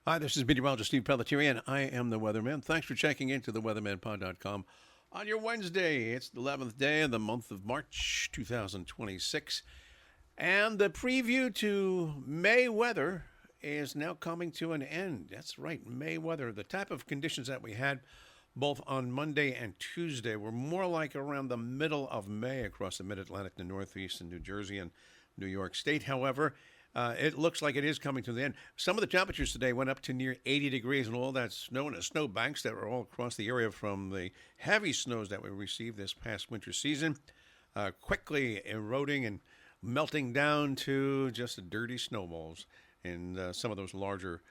Hi, this is Meteorologist Steve Pellettiere, and I am the Weatherman. Thanks for checking into the weathermanpod.com on your Wednesday. It's the 11th day of the month of March, 2026. And the preview to May weather is now coming to an end. That's right, May weather. The type of conditions that we had both on Monday and Tuesday were more like around the middle of May across the mid-Atlantic, the Northeast, and New Jersey and New York State. However, it looks like it is coming to the end. Some of the temperatures today went up to near 80 degrees, and all that snow and the snow banks that were all across the area from the heavy snows that we received this past winter season, quickly eroding and melting down to just dirty snowballs in some of those larger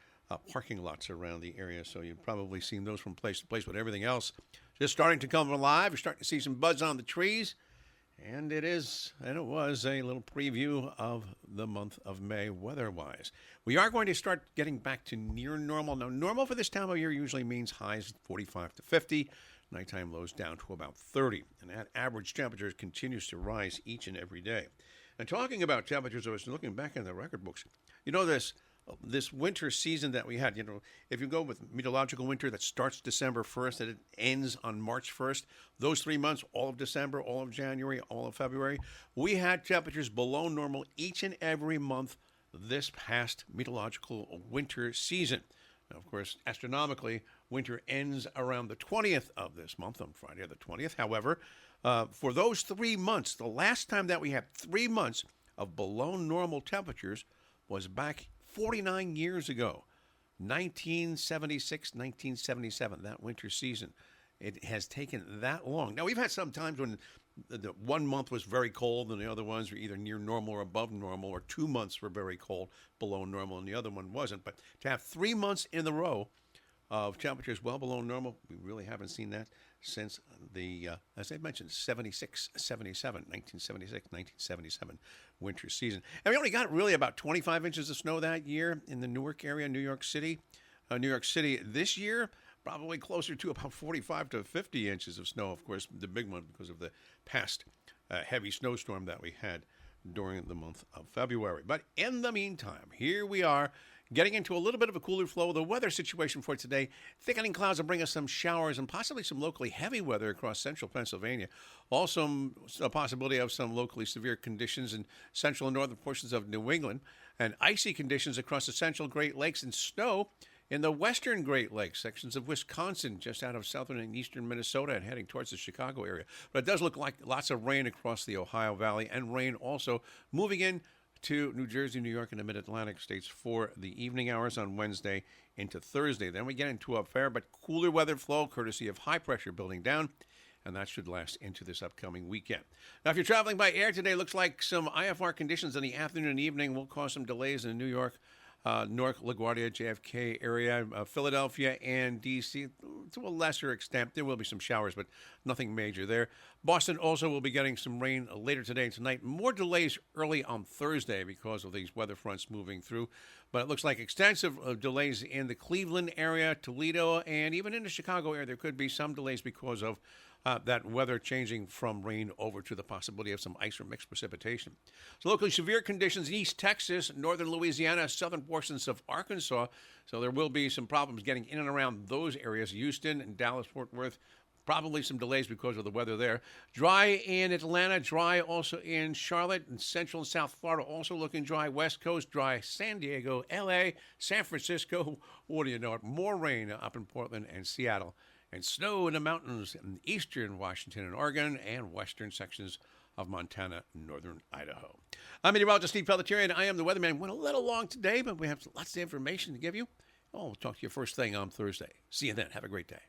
parking lots around the area. So you've probably seen those from place to place, but everything else just starting to come alive. You're starting to see some buds on the trees. And it was a little preview of the month of May weather-wise. We are going to start getting back to near normal. Now, normal for this time of year usually means highs 45 to 50, nighttime lows down to about 30. And that average temperature continues to rise each and every day. And talking about temperatures, I was looking back in the record books. You know, this winter season that we had, if you go with meteorological winter that starts December 1st and it ends on March 1st, those 3 months, all of December, all of January, all of February, we had temperatures below normal each and every month this past meteorological winter season. Now, of course, astronomically, winter ends around the 20th of this month, on Friday the 20th. However, for those 3 months, the last time that we had 3 months of below normal temperatures was back 49 years ago, 1976, 1977, that winter season. It has taken that long. Now, we've had some times when the 1 month was very cold and the other ones were either near normal or above normal, or 2 months were very cold, below normal, and the other one wasn't. But to have 3 months in a row of temperatures well below normal, we really haven't seen that since the, as I mentioned, 76, 77, 1976, 1977 winter season. And we only got really about 25 inches of snow that year in the Newark area, New York City. New York City this year, probably closer to about 45 to 50 inches of snow, of course, the big one because of the past heavy snowstorm that we had during the month of February. But in the meantime, here we are, getting into a little bit of a cooler flow. The weather situation for today, thickening clouds will bring us some showers and possibly some locally heavy weather across central Pennsylvania. Also, a possibility of some locally severe conditions in central and northern portions of New England, and icy conditions across the central Great Lakes, and snow in the western Great Lakes, sections of Wisconsin, just out of southern and eastern Minnesota and heading towards the Chicago area. But it does look like lots of rain across the Ohio Valley, and rain also moving in to New Jersey, New York, and the mid-Atlantic states for the evening hours on Wednesday into Thursday. Then we get into a fair but cooler weather flow courtesy of high pressure building down, and that should last into this upcoming weekend. Now, if you're traveling by air today, looks like some IFR conditions in the afternoon and evening will cause some delays in New York, Newark, LaGuardia, JFK area, Philadelphia, and D.C. To a lesser extent. There will be some showers, but nothing major there. Boston also will be getting some rain later today and tonight. More delays early on Thursday because of these weather fronts moving through. But it looks like extensive delays in the Cleveland area, Toledo, and even in the Chicago area. There could be some delays because of that weather changing from rain over to the possibility of some ice or mixed precipitation. So locally severe conditions in East Texas, northern Louisiana, southern portions of Arkansas. So there will be some problems getting in and around those areas. Houston and Dallas, Fort Worth, probably some delays because of the weather there. Dry in Atlanta, dry also in Charlotte, and Central and South Florida also looking dry. West Coast, dry. San Diego, L.A., San Francisco, what do you know it? More rain up in Portland and Seattle. And snow in the mountains in eastern Washington and Oregon and western sections of Montana and northern Idaho. I'm meteorologist Steve Pellettiere, and I am the Weatherman. Went a little long today, but we have lots of information to give you. We'll talk to you first thing on Thursday. See you then. Have a great day.